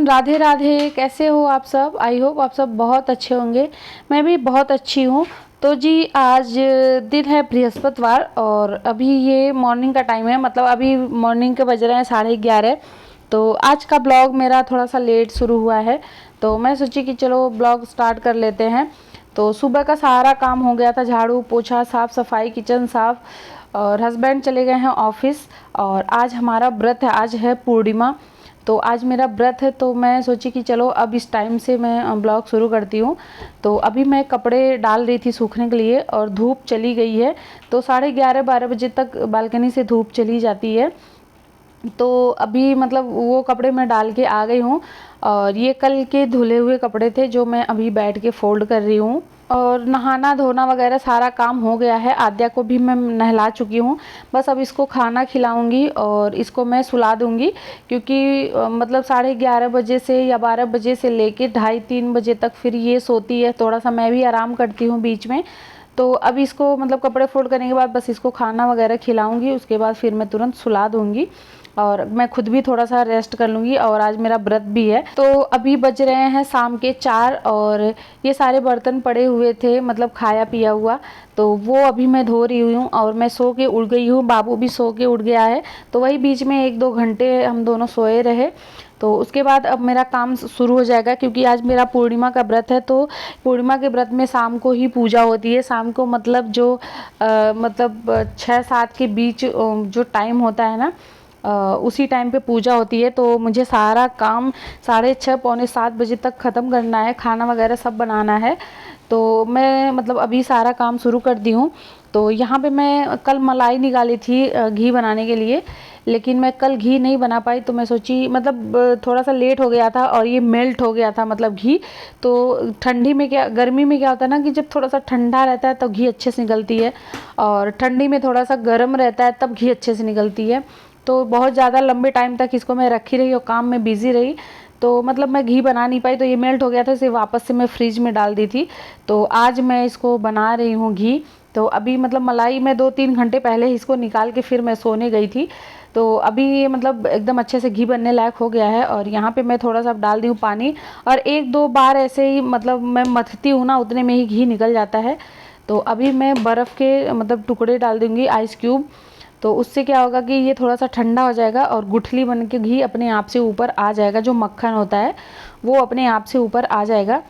राधे राधे। कैसे हो आप सब? आई होप आप सब बहुत अच्छे होंगे। मैं भी बहुत अच्छी हूँ। तो जी आज दिन है बृहस्पतिवार और अभी ये मॉर्निंग का टाइम है, मतलब अभी मॉर्निंग के बज रहे हैं 11:30। तो आज का ब्लॉग मेरा थोड़ा सा लेट शुरू हुआ है, तो मैं सोची कि चलो ब्लॉग स्टार्ट कर लेते हैं। तो सुबह का सारा काम हो गया था, झाड़ू पोछा साफ़ सफाई किचन साफ़, और हस्बैंड चले गए हैं ऑफिस। और आज हमारा व्रत है, आज है पूर्णिमा। तो आज मेरा व्रत है, तो मैं सोची कि चलो अब इस टाइम से मैं ब्लॉग शुरू करती हूँ। तो अभी मैं कपड़े डाल रही थी सूखने के लिए और धूप चली गई है। तो 11:30-12 बजे तक बालकनी से धूप चली जाती है। तो अभी मतलब वो कपड़े मैं डाल के आ गई हूँ, और ये कल के धुले हुए कपड़े थे जो मैं अभी बैठ के फोल्ड कर रही हूँ। और नहाना धोना वगैरह सारा काम हो गया है। आद्या को भी मैं नहला चुकी हूँ, बस अब इसको खाना खिलाऊंगी और इसको मैं सुला दूंगी, क्योंकि मतलब 11:30 बजे से या 12 बजे से लेके 2:30-3 बजे तक फिर ये सोती है। थोड़ा सा मैं भी आराम करती हूँ बीच में। तो अब इसको मतलब कपड़े फोल्ड करने के बाद बस इसको खाना वगैरह खिलाऊंगी, उसके बाद फिर मैं तुरंत सुला दूंगी और मैं खुद भी थोड़ा सा रेस्ट कर लूँगी। और आज मेरा व्रत भी है। तो अभी बज रहे हैं शाम के 4 और ये सारे बर्तन पड़े हुए थे, मतलब खाया पिया हुआ, तो वो अभी मैं धो रही हूँ। और मैं सो के उठ गई हूँ, बाबू भी सो के उठ गया है, तो वही बीच में 1-2 घंटे हम दोनों सोए रहे। तो उसके बाद अब मेरा काम शुरू हो जाएगा, क्योंकि आज मेरा पूर्णिमा का व्रत है। तो पूर्णिमा के व्रत में शाम को ही पूजा होती है। शाम को मतलब जो मतलब 6-7 के बीच जो टाइम होता है ना, उसी टाइम पे पूजा होती है। तो मुझे सारा काम 6:30-7 बजे तक ख़त्म करना है, खाना वगैरह सब बनाना है। तो मैं मतलब अभी सारा काम शुरू कर दी हूँ। तो यहाँ पे मैं कल मलाई निकाली थी घी बनाने के लिए, लेकिन मैं कल घी नहीं बना पाई। तो मैं सोची मतलब थोड़ा सा लेट हो गया था और ये मेल्ट हो गया था मतलब घी। तो ठंडी में क्या, गर्मी में क्या होता है ना कि जब थोड़ा सा ठंडा रहता है तो घी अच्छे से निकलती है, और ठंडी में थोड़ा सा गर्म रहता है तब घी अच्छे से निकलती है। तो बहुत ज़्यादा लंबे टाइम तक इसको मैं रखी रही और काम में बिज़ी रही, तो मतलब मैं घी बना नहीं पाई। तो ये मेल्ट हो गया था, इसे वापस से मैं फ्रिज में डाल दी थी। तो आज मैं इसको बना रही हूँ घी। तो अभी मतलब मलाई मैं 2-3 घंटे पहले ही इसको निकाल के फिर मैं सोने गई थी। तो अभी ये मतलब एकदम अच्छे से घी बनने लायक हो गया है। और यहाँ पे मैं थोड़ा सा डाल दी हूँ पानी, और 1-2 बार ऐसे ही मतलब मैं मथती हूँ ना, उतने में ही घी निकल जाता है। तो अभी मैं बर्फ़ के मतलब टुकड़े डाल दूँगी, आइस क्यूब। तो उससे क्या होगा कि ये थोड़ा सा ठंडा हो जाएगा और गुठली बन के घी अपने आप से ऊपर आ जाएगा, जो मक्खन होता है वो अपने आप से ऊपर आ जाएगा।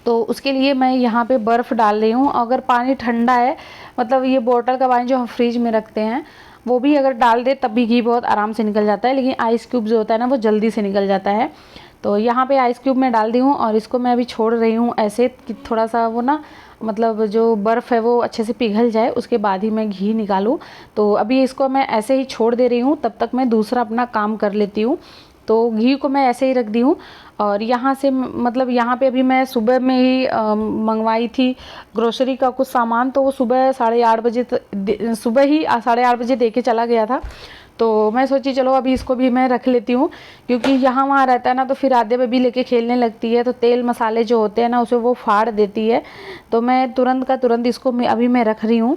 तो उसके लिए मैं यहाँ पे बर्फ़ डाल रही हूँ। अगर पानी ठंडा है, मतलब ये बोतल का पानी जो हम फ्रिज में रखते हैं, वो भी अगर डाल दे तब भी घी बहुत आराम से निकल जाता है, लेकिन आइस क्यूब जो होता है ना वो जल्दी से निकल जाता है। तो यहाँ पे आइस क्यूब मैं डाल दी हूँ और इसको मैं अभी छोड़ रही हूँ ऐसे कि थोड़ा सा वो ना, मतलब जो बर्फ़ है वो अच्छे से पिघल जाए, उसके बाद ही मैं घी निकालूँ। तो अभी इसको मैं ऐसे ही छोड़ दे रही हूँ, तब तक मैं दूसरा अपना काम कर लेती हूँ। तो घी को मैं ऐसे ही रख दी हूँ। और यहाँ से मतलब यहाँ पे अभी मैं सुबह में ही मंगवाई थी ग्रोसरी का कुछ सामान, तो वो सुबह 8:30 बजे सुबह ही 8:30 बजे दे के चला गया था। तो मैं सोची चलो अभी इसको भी मैं रख लेती हूँ, क्योंकि यहाँ वहाँ रहता है ना तो फिर आधे बेबी लेके खेलने लगती है, तो तेल मसाले जो होते हैं ना उसे वो फाड़ देती है। तो मैं तुरंत का तुरंत इसको अभी मैं रख रही हूँ।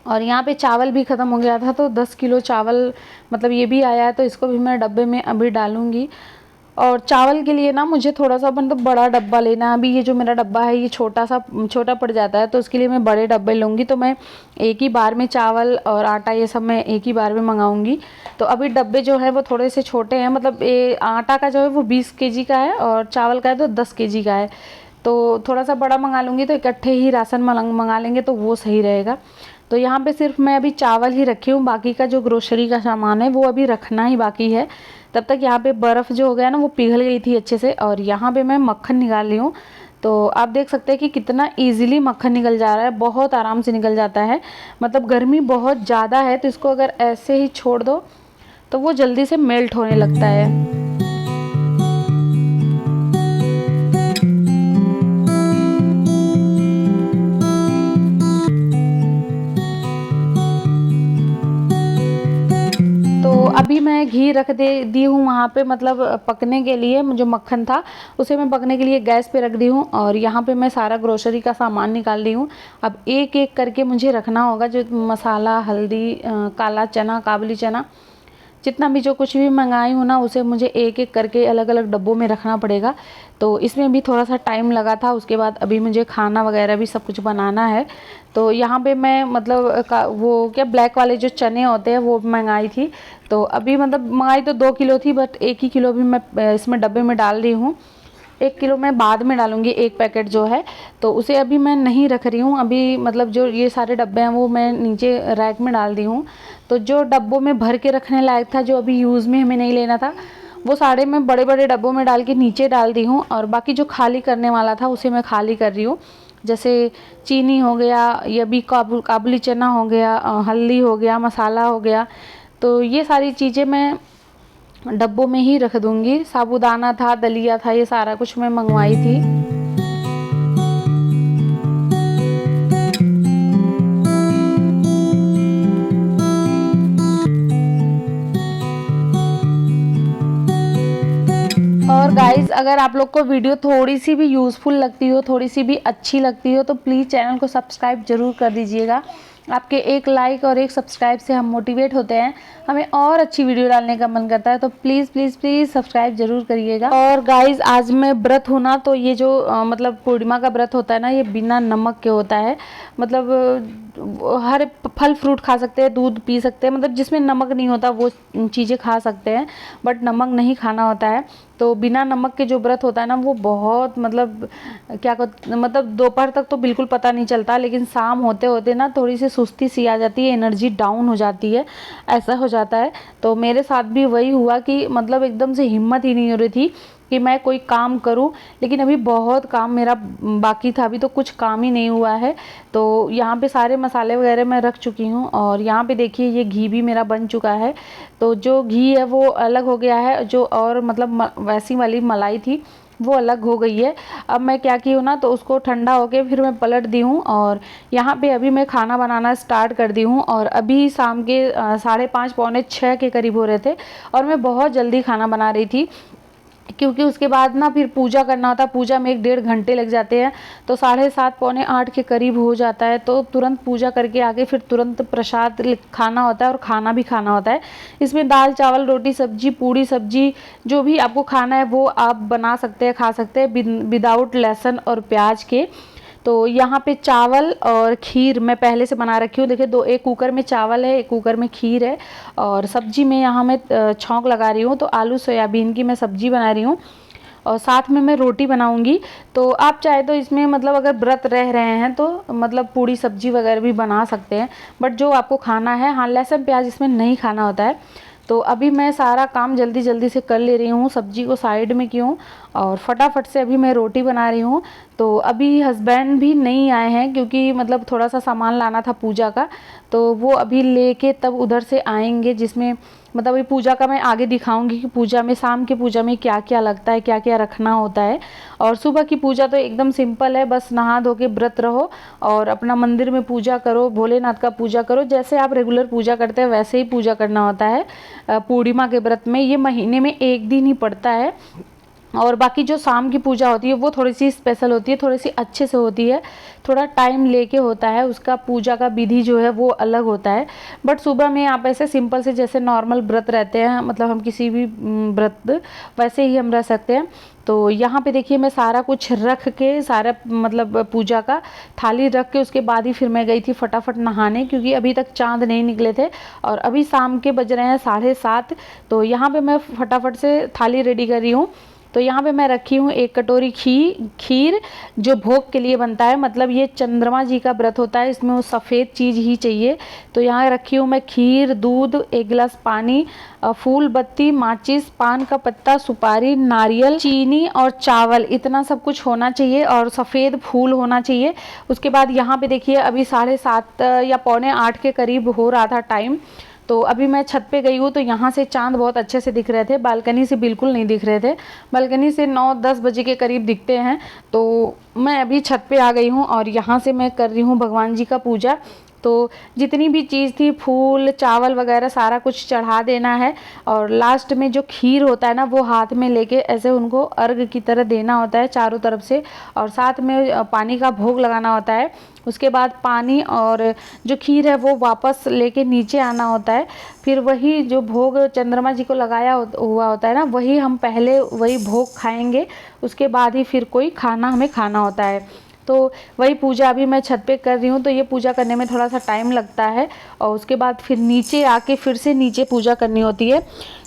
और यहाँ पे चावल भी ख़त्म हो गया था, तो 10 किलो चावल मतलब ये भी आया है, तो इसको भी मैं डब्बे में अभी डालूँगी। और चावल के लिए ना मुझे थोड़ा सा मतलब बड़ा डब्बा लेना है। अभी ये जो मेरा डब्बा है ये छोटा पड़ जाता है, तो उसके लिए मैं बड़े डब्बे लूँगी। तो मैं एक ही बार में चावल और आटा ये सब मैं एक ही बार में मंगाऊँगी। तो अभी डब्बे जो है वो थोड़े से छोटे हैं, मतलब ये आटा का जो है वो 20 केजी का है और चावल का है तो 10 केजी का है। तो थोड़ा सा बड़ा मंगा लूँगी, तो इकट्ठे ही राशन मंगा लेंगे तो वो सही रहेगा। तो यहाँ पे सिर्फ मैं अभी चावल ही रखी हूँ, बाकी का जो ग्रोसरी का सामान है वो अभी रखना ही बाकी है। तब तक यहाँ पे बर्फ़ जो हो गया ना वो पिघल गई थी अच्छे से, और यहाँ पे मैं मक्खन निकाल रही हूँ। तो आप देख सकते हैं कि कितना इजीली मक्खन निकल जा रहा है, बहुत आराम से निकल जाता है। मतलब गर्मी बहुत ज़्यादा है, तो इसको अगर ऐसे ही छोड़ दो तो वो जल्दी से मेल्ट होने लगता है। तो अभी मैं घी रख दे दी हूँ वहाँ पे, मतलब पकने के लिए जो मक्खन था उसे मैं पकने के लिए गैस पे रख दी हूँ। और यहाँ पे मैं सारा ग्रोसरी का सामान निकाल दी हूँ। अब एक एक करके मुझे रखना होगा, जो मसाला, हल्दी, काला चना, काबुली चना, जितना भी जो कुछ भी मंगाई हूँ ना उसे मुझे एक एक करके अलग अलग डब्बों में रखना पड़ेगा। तो इसमें भी थोड़ा सा टाइम लगा था। उसके बाद अभी मुझे खाना वगैरह भी सब कुछ बनाना है। तो यहाँ पे मैं मतलब वो क्या ब्लैक वाले जो चने होते हैं वो मंगाई थी। तो अभी मतलब मंगाई तो 2 किलो थी, बट 1 ही किलो भी मैं इसमें डब्बे में डाल रही हूँ। 1 किलो मैं बाद में डालूँगी, एक पैकेट जो है, तो उसे अभी मैं नहीं रख रही हूँ। अभी मतलब जो ये सारे डब्बे हैं वो मैं नीचे रैक में डाल दी हूँ। तो जो डब्बों में भर के रखने लायक था, जो अभी यूज़ में हमें नहीं लेना था, वो सारे मैं बड़े बड़े डब्बों में डाल के नीचे डाल दी हूँ। और बाकी जो खाली करने वाला था उसे मैं खाली कर रही हूँ। जैसे चीनी हो गया, या भी काबुली चना हो गया, हल्दी हो गया, मसाला हो गया, तो ये सारी चीज़ें मैं डब्बों में ही रख दूँगी। साबूदाना था, दलिया था, ये सारा कुछ मैं मंगवाई थी। और गाइज़, अगर आप लोग को वीडियो थोड़ी सी भी यूज़फुल लगती हो, थोड़ी सी भी अच्छी लगती हो, तो प्लीज़ चैनल को सब्सक्राइब ज़रूर कर दीजिएगा। आपके एक लाइक और एक सब्सक्राइब से हम मोटिवेट होते हैं, हमें और अच्छी वीडियो डालने का मन करता है। तो प्लीज़ प्लीज़ प्लीज़ सब्सक्राइब ज़रूर करिएगा। और गाइज़, आज मैं व्रत हूँ ना, तो ये जो मतलब पूर्णिमा का व्रत होता है ना, ये बिना नमक के होता है। मतलब हर फल फ्रूट खा सकते हैं, दूध पी सकते हैं, मतलब जिसमें नमक नहीं होता वो चीज़ें खा सकते हैं, बट नमक नहीं खाना होता है। तो बिना नमक के जो व्रत होता है ना, वो बहुत मतलब मतलब दोपहर तक तो बिल्कुल पता नहीं चलता, लेकिन शाम होते होते ना थोड़ी सी सुस्ती सी आ जाती है, एनर्जी डाउन हो जाती है, ऐसा हो जाता है। तो मेरे साथ भी वही हुआ कि मतलब एकदम से हिम्मत ही नहीं हो रही थी कि मैं कोई काम करूं। लेकिन अभी बहुत काम मेरा बाकी था, अभी तो कुछ काम ही नहीं हुआ है। तो यहाँ पे सारे मसाले वगैरह मैं रख चुकी हूँ। और यहाँ पे देखिए ये घी भी मेरा बन चुका है। तो जो घी है वो अलग हो गया है, जो और मतलब वैसी वाली मलाई थी वो अलग हो गई है। अब मैं क्या की हूँ ना, तो उसको ठंडा होके फिर मैं पलट दी हूँ। और यहाँ पे अभी मैं खाना बनाना स्टार्ट कर दी हूँ। और अभी शाम के 5:30 पौने 6 के करीब हो रहे थे, और मैं बहुत जल्दी खाना बना रही थी, क्योंकि उसके बाद ना फिर पूजा करना होता है। पूजा में 1-1.5 घंटे लग जाते हैं। तो 7:30 पौने 8 के करीब हो जाता है। तो तुरंत पूजा करके आके फिर तुरंत प्रसाद खाना होता है, और खाना भी खाना होता है। इसमें दाल चावल रोटी सब्जी पूड़ी सब्जी जो भी आपको खाना है वो आप बना सकते हैं, खा सकते हैं विदाउट लहसुन और प्याज के। तो यहाँ पे चावल और खीर मैं पहले से बना रखी हूँ। देखिए, एक कुकर में चावल है, एक कुकर में खीर है। और सब्जी में यहाँ मैं छौंक लगा रही हूँ, तो आलू सोयाबीन की मैं सब्जी बना रही हूँ, और साथ में मैं रोटी बनाऊंगी। तो आप चाहे तो इसमें मतलब अगर व्रत रह रहे हैं तो मतलब पूड़ी सब्जी वगैरह भी बना सकते हैं, बट जो आपको खाना है, हाँ, लहसुन प्याज इसमें नहीं खाना होता है। तो अभी मैं सारा काम जल्दी जल्दी से कर ले रही हूँ, सब्जी को साइड में की हूँ, और फटाफट से अभी मैं रोटी बना रही हूँ। तो अभी हस्बैंड भी नहीं आए हैं, क्योंकि मतलब थोड़ा सा सामान लाना था पूजा का, तो वो अभी लेके तब उधर से आएंगे। जिसमें मतलब अभी पूजा का मैं आगे दिखाऊंगी कि पूजा में, शाम की पूजा में क्या क्या लगता है, क्या क्या रखना होता है। और सुबह की पूजा तो एकदम सिंपल है, बस नहा धो के व्रत रहो और अपना मंदिर में पूजा करो, भोलेनाथ का पूजा करो, जैसे आप रेगुलर पूजा करते हैं वैसे ही पूजा करना होता है। पूर्णिमा के व्रत में ये महीने में 1 दिन ही पड़ता है। और बाकी जो शाम की पूजा होती है वो थोड़ी सी स्पेशल होती है, थोड़ी सी अच्छे से होती है, थोड़ा टाइम लेके होता है, उसका पूजा का विधि जो है वो अलग होता है। बट सुबह में आप ऐसे सिंपल से जैसे नॉर्मल व्रत रहते हैं, मतलब हम किसी भी व्रत वैसे ही हम रह सकते हैं। तो यहाँ पे देखिए मैं सारा कुछ रख के, सारा मतलब पूजा का थाली रख के उसके बाद ही फिर मैं गई थी फटाफट नहाने, क्योंकि अभी तक चाँद नहीं निकले थे और अभी शाम के बज रहे हैं 7:30। तो यहाँ पे मैं फटाफट से थाली रेडी कर रही हूँ। तो यहाँ पे मैं रखी हूँ 1 कटोरी खीर, जो भोग के लिए बनता है, मतलब ये चंद्रमा जी का व्रत होता है, इसमें वो सफ़ेद चीज़ ही चाहिए। तो यहाँ रखी हूँ मैं खीर, दूध, 1 गिलास पानी, फूल बत्ती, माचिस, पान का पत्ता, सुपारी, नारियल, चीनी और चावल, इतना सब कुछ होना चाहिए, और सफ़ेद फूल होना चाहिए। उसके बाद यहाँ पे देखिए अभी 7:30 या पौने 8 के करीब हो रहा था टाइम। तो अभी मैं छत पे गई हूँ, तो यहाँ से चांद बहुत अच्छे से दिख रहे थे, बालकनी से बिल्कुल नहीं दिख रहे थे। बालकनी से 9-10 बजे के करीब दिखते हैं। तो मैं अभी छत पे आ गई हूँ और यहाँ से मैं कर रही हूँ भगवान जी का पूजा। तो जितनी भी चीज़ थी, फूल चावल वगैरह सारा कुछ चढ़ा देना है। और लास्ट में जो खीर होता है ना, वो हाथ में लेके ऐसे उनको अर्घ की तरह देना होता है चारों तरफ से, और साथ में पानी का भोग लगाना होता है। उसके बाद पानी और जो खीर है वो वापस लेके नीचे आना होता है। फिर वही जो भोग चंद्रमा जी को लगाया हुआ होता है ना, वही हम पहले वही भोग खाएंगे, उसके बाद ही फिर कोई खाना हमें खाना होता है। तो वही पूजा अभी मैं छत पे कर रही हूँ, तो ये पूजा करने में थोड़ा सा टाइम लगता है, और उसके बाद फिर नीचे आके फिर से नीचे पूजा करनी होती है।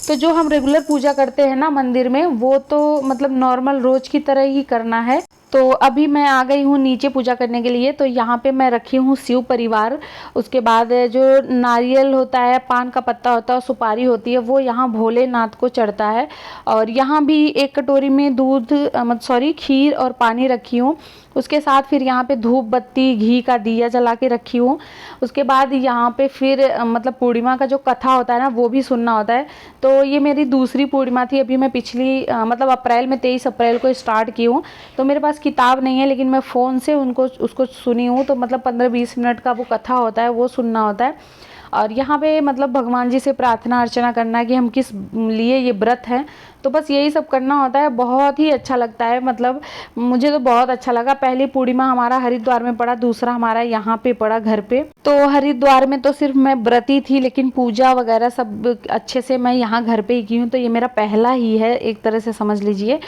तो जो हम रेगुलर पूजा करते हैं ना मंदिर में, वो तो मतलब नॉर्मल रोज की तरह ही करना है। तो अभी मैं आ गई हूँ नीचे पूजा करने के लिए। तो यहाँ पे मैं रखी हूँ शिव परिवार, उसके बाद जो नारियल होता है, पान का पत्ता होता है और सुपारी होती है, वो यहाँ भोलेनाथ को चढ़ता है। और यहाँ भी एक कटोरी में दूध खीर और पानी रखी हूँ। उसके साथ फिर यहाँ पे धूप बत्ती घी का दिया जला के रखी हूँ। उसके बाद यहाँ पे फिर मतलब पूर्णिमा का जो कथा होता है ना, वो भी सुनना होता है। तो ये मेरी दूसरी पूर्णिमा थी। अभी मैं पिछली मतलब अप्रैल में 23 अप्रैल को स्टार्ट की हूँ। तो मेरे पास किताब नहीं है, लेकिन मैं फ़ोन से उसको सुनी हूँ। तो मतलब 15-20 मिनट का वो कथा होता है, वो सुनना होता है। और यहाँ पे मतलब भगवान जी से प्रार्थना अर्चना करना है कि हम किस लिए ये व्रत हैं, तो बस यही सब करना होता है। बहुत ही अच्छा लगता है, मतलब मुझे तो बहुत अच्छा लगा। पहली पूर्णिमा हमारा हरिद्वार में पड़ा, दूसरा हमारा यहाँ पे पड़ा घर पे। तो हरिद्वार में तो सिर्फ मैं व्रती थी, लेकिन पूजा वगैरह सब अच्छे से मैं यहाँ घर पे ही की हूँ। तो ये मेरा पहला ही है, एक तरह से समझ लीजिए।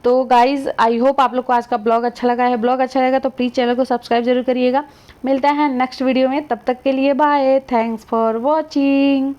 तो गाइज आई होप आप लोग को आज का ब्लॉग अच्छा लगा है। ब्लॉग अच्छा लगेगा तो प्लीज़ चैनल को सब्सक्राइब जरूर करिएगा। मिलता है नेक्स्ट वीडियो में, तब तक के लिए बाय, थैंक्स फॉर वॉचिंग।